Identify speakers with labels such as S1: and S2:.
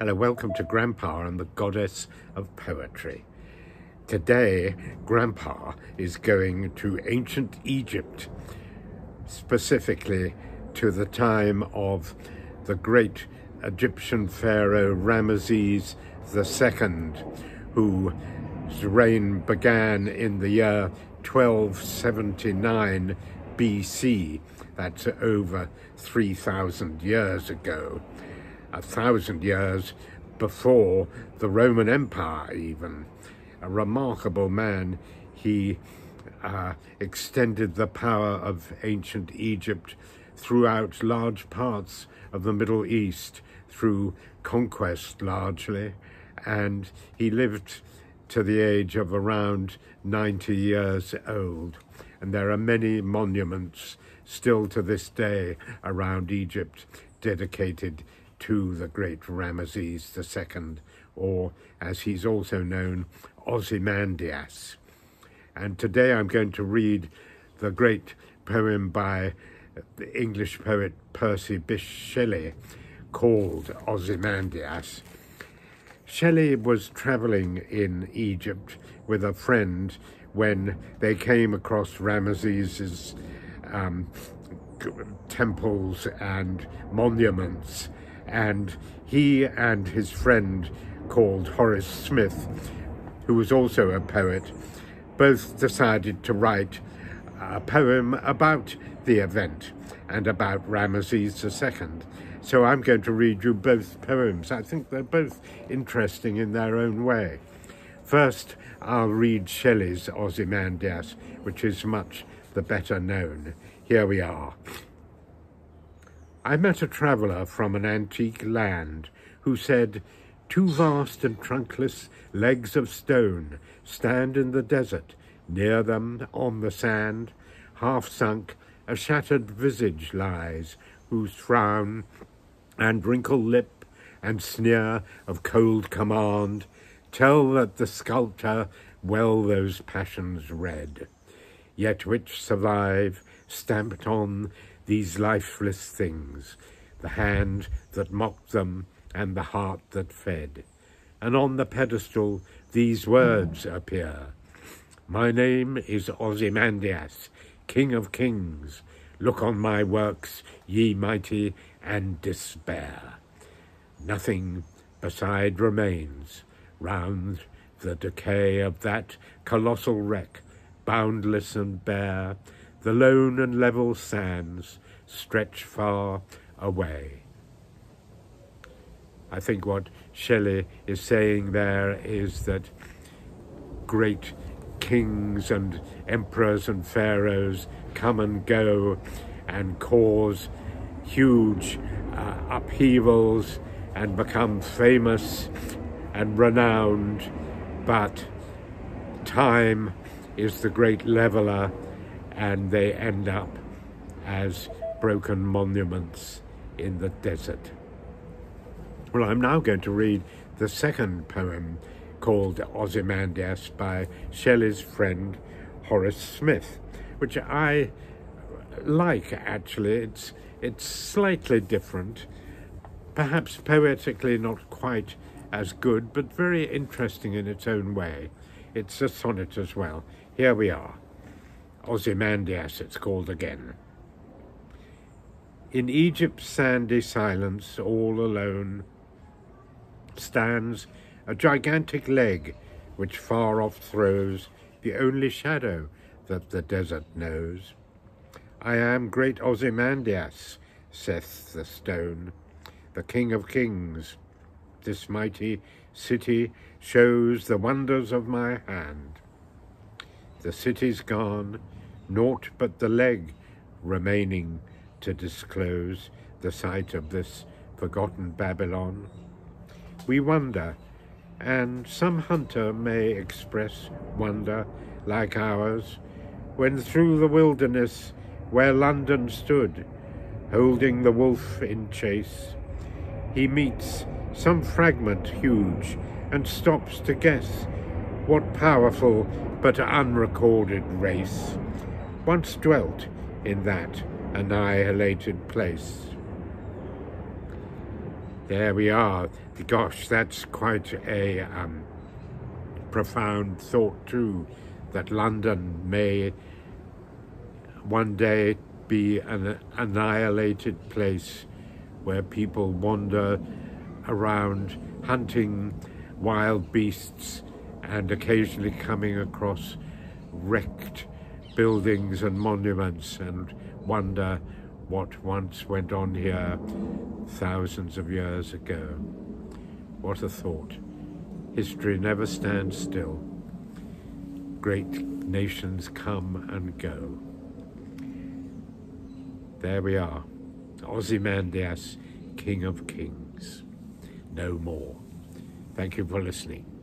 S1: Hello, welcome to Grandpa and the Goddess of Poetry. Today, Grandpa is going to ancient Egypt, specifically to the time of the great Egyptian pharaoh Rameses II, whose reign began in the year 1279 BC. That's over 3,000 years ago. 1,000 years before the Roman Empire even. A remarkable man. He extended the power of ancient Egypt throughout large parts of the Middle East through conquest largely, and he lived to the age of around 90 years old. And there are many monuments still to this day around Egypt dedicated to the great Rameses II, or as he's also known, Ozymandias. And today I'm going to read the great poem by the English poet Percy Bysshe Shelley called Ozymandias. Shelley was traveling in Egypt with a friend when they came across Rameses's temples and monuments, and he and his friend called Horace Smith, who was also a poet, both decided to write a poem about the event and about Rameses II. So I'm going to read you both poems. I think they're both interesting in their own way. First, I'll read Shelley's Ozymandias, which is much the better known. Here we are. I met a traveller from an antique land who said, "Two vast and trunkless legs of stone stand in the desert. Near them, on the sand, half sunk, a shattered visage lies, whose frown and wrinkled lip and sneer of cold command tell that the sculptor well those passions read, yet which survive, stamped on these lifeless things, the hand that mocked them and the heart that fed. And on the pedestal these words appear: My name is Ozymandias, King of Kings. Look on my works, ye mighty, and despair. Nothing beside remains round the decay of that colossal wreck, boundless and bare. The lone and level sands stretch far away." I think what Shelley is saying there is that great kings and emperors and pharaohs come and go and cause huge upheavals and become famous and renowned, but time is the great leveler, and they end up as broken monuments in the desert. Well, I'm now going to read the second poem called Ozymandias by Shelley's friend Horace Smith, which I like, actually. It's slightly different, perhaps poetically not quite as good, but very interesting in its own way. It's a sonnet as well. Here we are. Ozymandias, it's called again. In Egypt's sandy silence, all alone, stands a gigantic leg which far off throws the only shadow that the desert knows. I am great Ozymandias, saith the stone, the King of Kings. This mighty city shows the wonders of my hand. The city's gone, naught but the leg remaining to disclose the site of this forgotten Babylon. We wonder, and some hunter may express wonder like ours, when through the wilderness where London stood, holding the wolf in chase, he meets some fragment huge and stops to guess what powerful but unrecorded race once dwelt in that annihilated place. There we are. Gosh, that's quite a profound thought too, that London may one day be an annihilated place where people wander around hunting wild beasts and occasionally coming across wrecked buildings and monuments and wonder what once went on here thousands of years ago. What a thought. History never stands still. Great nations come and go. There we are. Ozymandias, King of Kings. No more. Thank you for listening.